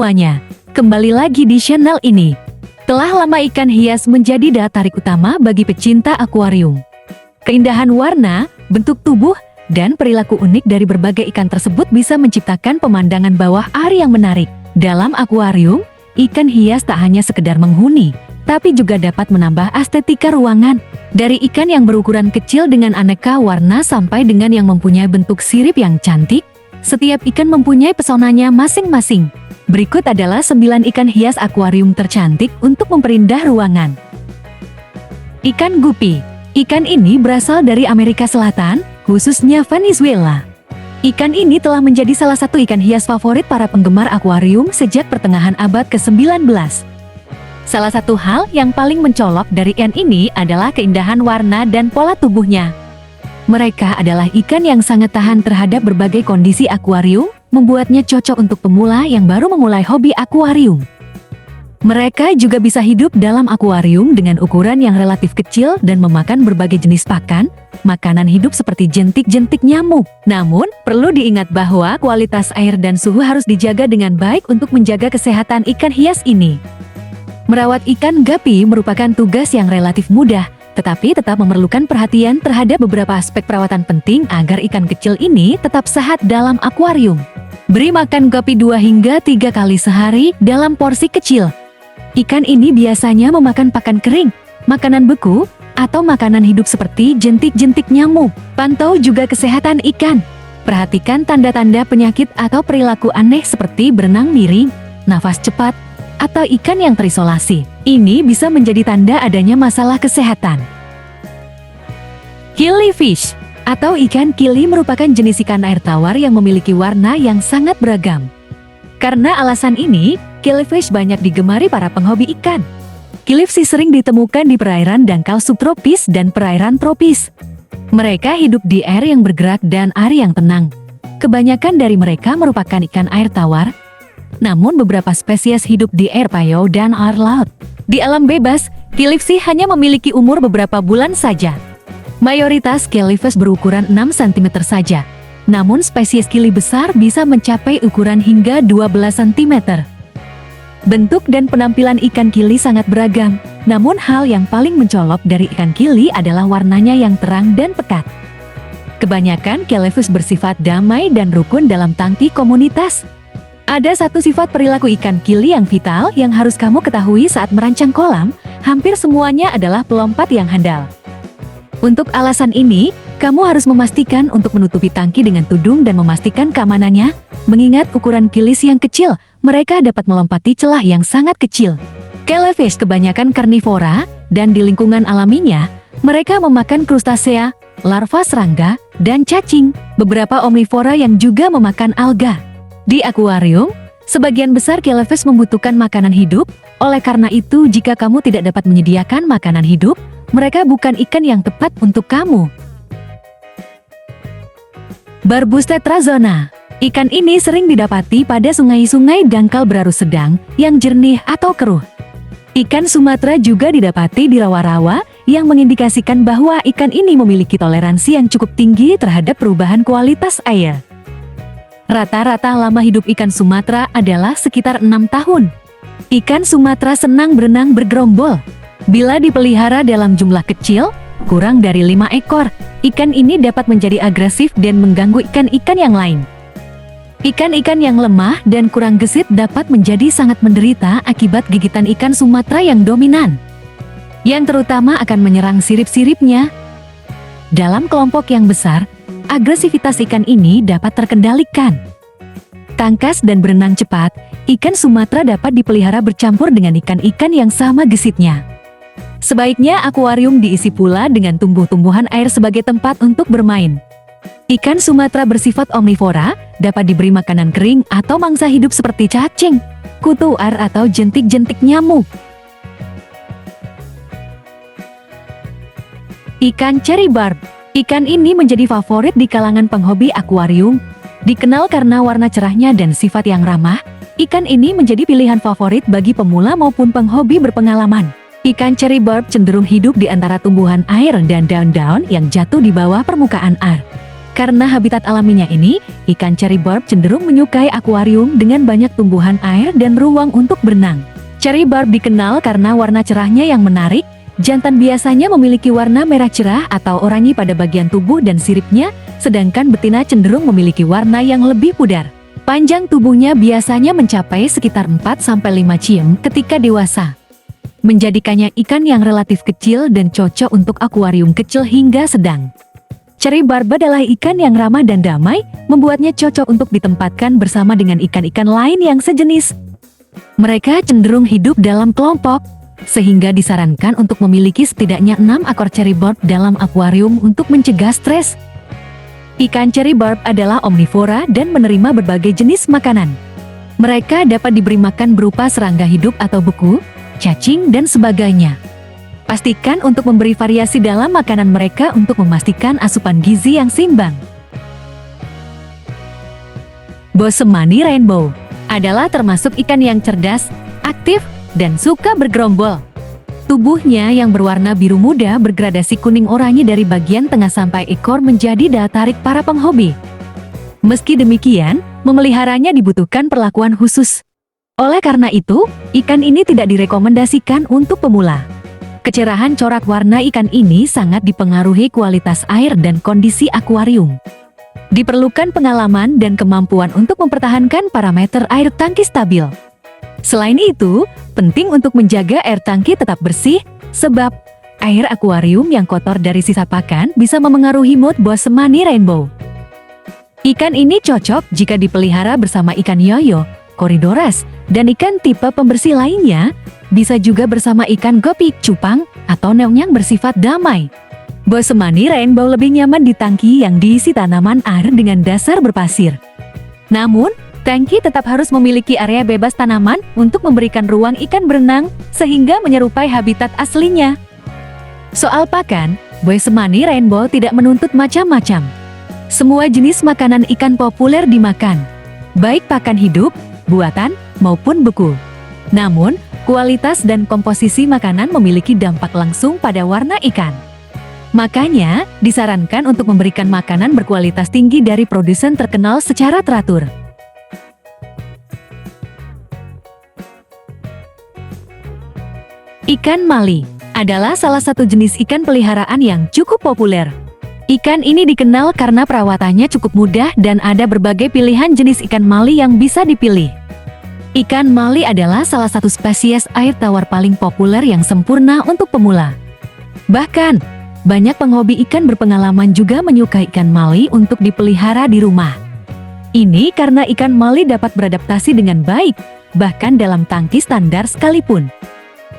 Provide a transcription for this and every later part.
semuanya, kembali lagi di channel ini. Telah lama ikan hias menjadi daya tarik utama bagi pecinta akuarium. Keindahan warna, bentuk tubuh, dan perilaku unik dari berbagai ikan tersebut bisa menciptakan pemandangan bawah air yang menarik. Dalam akuarium, ikan hias tak hanya sekedar menghuni, tapi juga dapat menambah estetika ruangan. Dari ikan yang berukuran kecil dengan aneka warna sampai dengan yang mempunyai bentuk sirip yang cantik, setiap ikan mempunyai pesonanya masing-masing. Berikut adalah 9 ikan hias akuarium tercantik untuk memperindah ruangan. Ikan gupi. Ikan ini berasal dari Amerika Selatan, khususnya Venezuela. Ikan ini telah menjadi salah satu ikan hias favorit para penggemar akuarium sejak pertengahan abad ke-19. Salah satu hal yang paling mencolok dari ikan ini adalah keindahan warna dan pola tubuhnya. Mereka adalah ikan yang sangat tahan terhadap berbagai kondisi akuarium, membuatnya cocok untuk pemula yang baru memulai hobi akuarium. Mereka juga bisa hidup dalam akuarium dengan ukuran yang relatif kecil dan memakan berbagai jenis pakan, makanan hidup seperti jentik-jentik nyamuk. Namun, perlu diingat bahwa kualitas air dan suhu harus dijaga dengan baik untuk menjaga kesehatan ikan hias ini. Merawat ikan guppy merupakan tugas yang relatif mudah, tetapi tetap memerlukan perhatian terhadap beberapa aspek perawatan penting agar ikan kecil ini tetap sehat dalam akuarium. Beri makan guppy 2 hingga 3 kali sehari dalam porsi kecil. Ikan ini biasanya memakan pakan kering, makanan beku, atau makanan hidup seperti jentik-jentik nyamuk. Pantau juga kesehatan ikan. Perhatikan tanda-tanda penyakit atau perilaku aneh seperti berenang miring, nafas cepat, atau ikan yang terisolasi. Ini bisa menjadi tanda adanya masalah kesehatan. Killifish atau ikan kili merupakan jenis ikan air tawar yang memiliki warna yang sangat beragam. Karena alasan ini, killifish banyak digemari para penghobi ikan. Killifish sering ditemukan di perairan dangkal subtropis dan perairan tropis. Mereka hidup di air yang bergerak dan air yang tenang. Kebanyakan dari mereka merupakan ikan air tawar, namun beberapa spesies hidup di air payau dan air laut. Di alam bebas, killifish hanya memiliki umur beberapa bulan saja. Mayoritas killifish berukuran 6 cm saja, namun spesies kili besar bisa mencapai ukuran hingga 12 cm. Bentuk dan penampilan ikan kili sangat beragam, namun hal yang paling mencolok dari ikan kili adalah warnanya yang terang dan pekat. Kebanyakan killifish bersifat damai dan rukun dalam tangki komunitas. Ada satu sifat perilaku ikan kili yang vital yang harus kamu ketahui saat merancang kolam, hampir semuanya adalah pelompat yang handal. Untuk alasan ini, kamu harus memastikan untuk menutupi tangki dengan tudung dan memastikan keamanannya. Mengingat ukuran killifish yang kecil, mereka dapat melompati celah yang sangat kecil. Killifish kebanyakan karnivora, dan di lingkungan alaminya, mereka memakan krustasea, larva serangga, dan cacing, beberapa omnivora yang juga memakan alga. Di akuarium, sebagian besar killifish membutuhkan makanan hidup, oleh karena itu jika kamu tidak dapat menyediakan makanan hidup, mereka bukan ikan yang tepat untuk kamu. Barbus tetrazona. Ikan ini sering didapati pada sungai-sungai dangkal berarus sedang, yang jernih atau keruh. Ikan Sumatera juga didapati di rawa-rawa, yang mengindikasikan bahwa ikan ini memiliki toleransi yang cukup tinggi terhadap perubahan kualitas air. Rata-rata lama hidup ikan Sumatera adalah sekitar 6 tahun. Ikan Sumatera senang berenang bergerombol. Bila dipelihara dalam jumlah kecil, kurang dari 5 ekor, ikan ini dapat menjadi agresif dan mengganggu ikan-ikan yang lain. Ikan-ikan yang lemah dan kurang gesit dapat menjadi sangat menderita akibat gigitan ikan Sumatera yang dominan, yang terutama akan menyerang sirip-siripnya. Dalam kelompok yang besar, agresivitas ikan ini dapat terkendalikan. Tangkas dan berenang cepat, ikan Sumatera dapat dipelihara bercampur dengan ikan-ikan yang sama gesitnya. Sebaiknya akuarium diisi pula dengan tumbuh-tumbuhan air sebagai tempat untuk bermain. Ikan Sumatera bersifat omnivora, dapat diberi makanan kering atau mangsa hidup seperti cacing, kutu air atau jentik-jentik nyamuk. Ikan cherry barb. Ikan ini menjadi favorit di kalangan penghobi akuarium. Dikenal karena warna cerahnya dan sifat yang ramah, ikan ini menjadi pilihan favorit bagi pemula maupun penghobi berpengalaman. Ikan cherry barb cenderung hidup di antara tumbuhan air dan daun-daun yang jatuh di bawah permukaan air. Karena habitat alaminya ini, ikan cherry barb cenderung menyukai akuarium dengan banyak tumbuhan air dan ruang untuk berenang. Cherry barb dikenal karena warna cerahnya yang menarik. Jantan biasanya memiliki warna merah cerah atau oranye pada bagian tubuh dan siripnya, sedangkan betina cenderung memiliki warna yang lebih pudar. Panjang tubuhnya biasanya mencapai sekitar 4-5 cm ketika dewasa, menjadikannya ikan yang relatif kecil dan cocok untuk akuarium kecil hingga sedang. Cherry barb adalah ikan yang ramah dan damai, membuatnya cocok untuk ditempatkan bersama dengan ikan-ikan lain yang sejenis. Mereka cenderung hidup dalam kelompok, sehingga disarankan untuk memiliki setidaknya 6 ekor cherry barb dalam akuarium untuk mencegah stres. Ikan cherry barb adalah omnivora dan menerima berbagai jenis makanan. Mereka dapat diberi makan berupa serangga hidup atau beku, cacing, dan sebagainya. Pastikan untuk memberi variasi dalam makanan mereka untuk memastikan asupan gizi yang seimbang. Bosemani rainbow adalah termasuk ikan yang cerdas, aktif, dan suka bergerombol. Tubuhnya yang berwarna biru muda bergradasi kuning oranye dari bagian tengah sampai ekor menjadi daya tarik para penghobi. Meski demikian, memeliharanya dibutuhkan perlakuan khusus. Oleh karena itu, ikan ini tidak direkomendasikan untuk pemula. Kecerahan corak warna ikan ini sangat dipengaruhi kualitas air dan kondisi akuarium. Diperlukan pengalaman dan kemampuan untuk mempertahankan parameter air tangki stabil. Selain itu, penting untuk menjaga air tangki tetap bersih, sebab air akuarium yang kotor dari sisa pakan bisa memengaruhi mood bosemani rainbow. Ikan ini cocok jika dipelihara bersama ikan yoyo, corydoras, dan ikan tipe pembersih lainnya, bisa juga bersama ikan gopi, cupang, atau neong yang bersifat damai. Bosemani rainbow lebih nyaman di tangki yang diisi tanaman air dengan dasar berpasir. Namun, tangki tetap harus memiliki area bebas tanaman untuk memberikan ruang ikan berenang, sehingga menyerupai habitat aslinya. Soal pakan, bosemani rainbow tidak menuntut macam-macam. Semua jenis makanan ikan populer dimakan, baik pakan hidup, buatan, maupun beku. Namun, kualitas dan komposisi makanan memiliki dampak langsung pada warna ikan. Makanya, disarankan untuk memberikan makanan berkualitas tinggi dari produsen terkenal secara teratur. Ikan mali adalah salah satu jenis ikan peliharaan yang cukup populer. Ikan ini dikenal karena perawatannya cukup mudah dan ada berbagai pilihan jenis ikan mali yang bisa dipilih. Ikan mali adalah salah satu spesies air tawar paling populer yang sempurna untuk pemula. Bahkan, banyak penghobi ikan berpengalaman juga menyukai ikan mali untuk dipelihara di rumah. Ini karena ikan mali dapat beradaptasi dengan baik, bahkan dalam tangki standar sekalipun.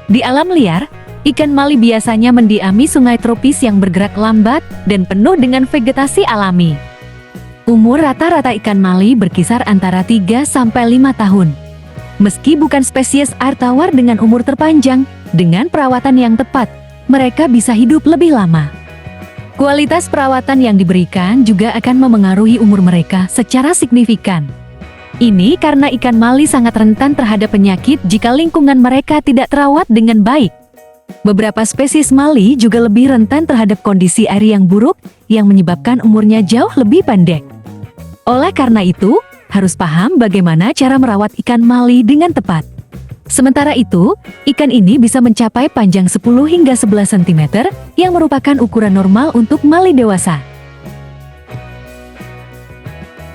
Di alam liar, ikan mali biasanya mendiami sungai tropis yang bergerak lambat dan penuh dengan vegetasi alami. Umur rata-rata ikan mali berkisar antara 3-5 tahun. Meski bukan spesies air tawar dengan umur terpanjang, dengan perawatan yang tepat, mereka bisa hidup lebih lama. Kualitas perawatan yang diberikan juga akan memengaruhi umur mereka secara signifikan. Ini karena ikan mali sangat rentan terhadap penyakit jika lingkungan mereka tidak terawat dengan baik. Beberapa spesies mali juga lebih rentan terhadap kondisi air yang buruk, yang menyebabkan umurnya jauh lebih pendek. Oleh karena itu, harus paham bagaimana cara merawat ikan mali dengan tepat. Sementara itu, ikan ini bisa mencapai panjang 10 hingga 11 cm, yang merupakan ukuran normal untuk mali dewasa.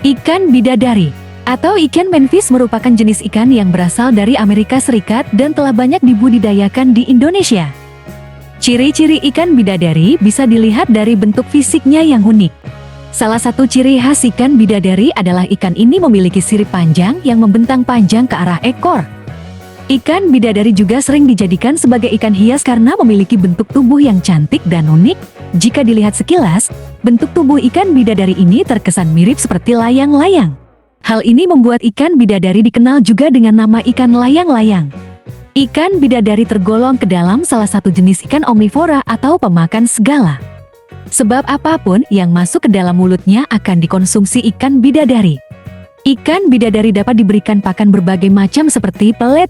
Ikan bidadari atau ikan manfish merupakan jenis ikan yang berasal dari Amerika Serikat dan telah banyak dibudidayakan di Indonesia. Ciri-ciri ikan bidadari bisa dilihat dari bentuk fisiknya yang unik. Salah satu ciri khas ikan bidadari adalah ikan ini memiliki sirip panjang yang membentang panjang ke arah ekor. Ikan bidadari juga sering dijadikan sebagai ikan hias karena memiliki bentuk tubuh yang cantik dan unik. Jika dilihat sekilas, bentuk tubuh ikan bidadari ini terkesan mirip seperti layang-layang. Hal ini membuat ikan bidadari dikenal juga dengan nama ikan layang-layang. Ikan bidadari tergolong ke dalam salah satu jenis ikan omnivora atau pemakan segala. Sebab apapun yang masuk ke dalam mulutnya akan dikonsumsi ikan bidadari. Ikan bidadari dapat diberikan pakan berbagai macam seperti pelet,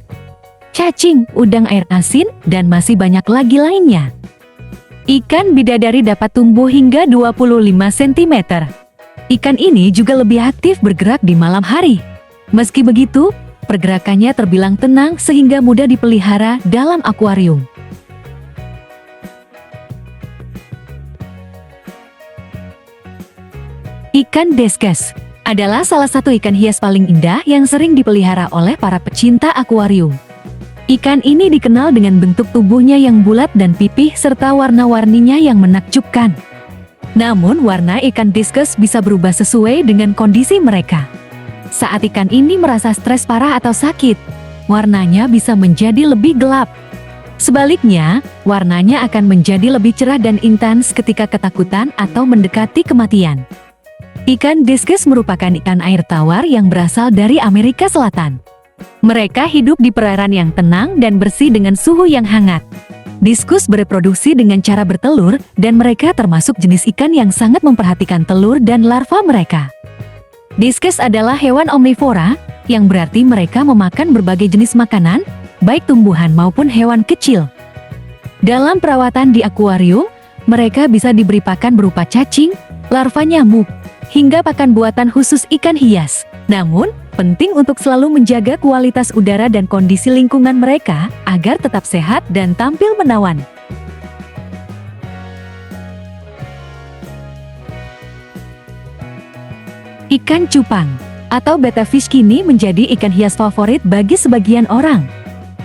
cacing, udang air asin, dan masih banyak lagi lainnya. Ikan bidadari dapat tumbuh hingga 25 cm. Ikan ini juga lebih aktif bergerak di malam hari. Meski begitu, pergerakannya terbilang tenang sehingga mudah dipelihara dalam akuarium. Ikan Discus adalah salah satu ikan hias paling indah yang sering dipelihara oleh para pecinta akuarium. Ikan ini dikenal dengan bentuk tubuhnya yang bulat dan pipih serta warna-warninya yang menakjubkan. Namun, warna ikan discus bisa berubah sesuai dengan kondisi mereka. Saat ikan ini merasa stres parah atau sakit, warnanya bisa menjadi lebih gelap. Sebaliknya, warnanya akan menjadi lebih cerah dan intens ketika ketakutan atau mendekati kematian. Ikan discus merupakan ikan air tawar yang berasal dari Amerika Selatan. Mereka hidup di perairan yang tenang dan bersih dengan suhu yang hangat. Discus bereproduksi dengan cara bertelur, dan mereka termasuk jenis ikan yang sangat memperhatikan telur dan larva mereka. Discus adalah hewan omnivora, yang berarti mereka memakan berbagai jenis makanan, baik tumbuhan maupun hewan kecil. Dalam perawatan di akuarium, mereka bisa diberi pakan berupa cacing, larva nyamuk, hingga pakan buatan khusus ikan hias. Namun, penting untuk selalu menjaga kualitas udara dan kondisi lingkungan mereka agar tetap sehat dan tampil menawan. Ikan cupang atau betta fish kini menjadi ikan hias favorit bagi sebagian orang.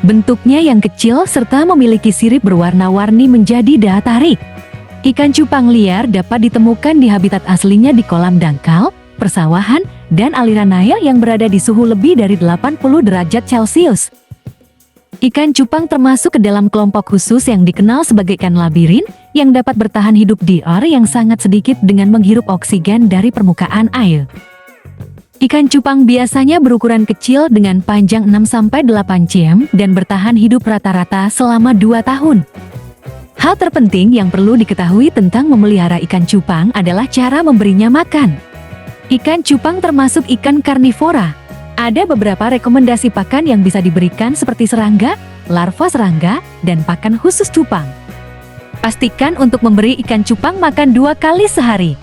Bentuknya yang kecil serta memiliki sirip berwarna-warni menjadi daya tarik. Ikan cupang liar dapat ditemukan di habitat aslinya di kolam dangkal, persawahan, dan aliran air yang berada di suhu lebih dari 80 derajat Celcius. Ikan cupang termasuk ke dalam kelompok khusus yang dikenal sebagai ikan labirin yang dapat bertahan hidup di air yang sangat sedikit dengan menghirup oksigen dari permukaan air. Ikan cupang biasanya berukuran kecil dengan panjang 6-8 cm dan bertahan hidup rata-rata selama 2 tahun. Hal terpenting yang perlu diketahui tentang memelihara ikan cupang adalah cara memberinya makan. Ikan cupang termasuk ikan karnivora. Ada beberapa rekomendasi pakan yang bisa diberikan seperti serangga, larva serangga, dan pakan khusus cupang. Pastikan untuk memberi ikan cupang makan 2 kali sehari.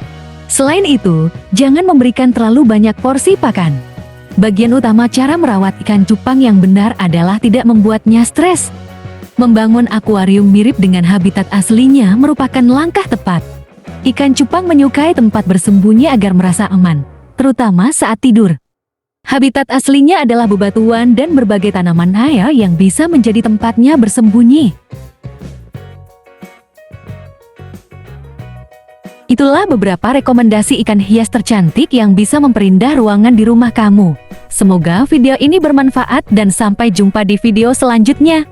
Selain itu, jangan memberikan terlalu banyak porsi pakan. Bagian utama cara merawat ikan cupang yang benar adalah tidak membuatnya stres. Membangun akuarium mirip dengan habitat aslinya merupakan langkah tepat. Ikan cupang menyukai tempat bersembunyi agar merasa aman, terutama saat tidur. Habitat aslinya adalah bebatuan dan berbagai tanaman air yang bisa menjadi tempatnya bersembunyi. Itulah beberapa rekomendasi ikan hias tercantik yang bisa memperindah ruangan di rumah kamu. Semoga video ini bermanfaat dan sampai jumpa di video selanjutnya.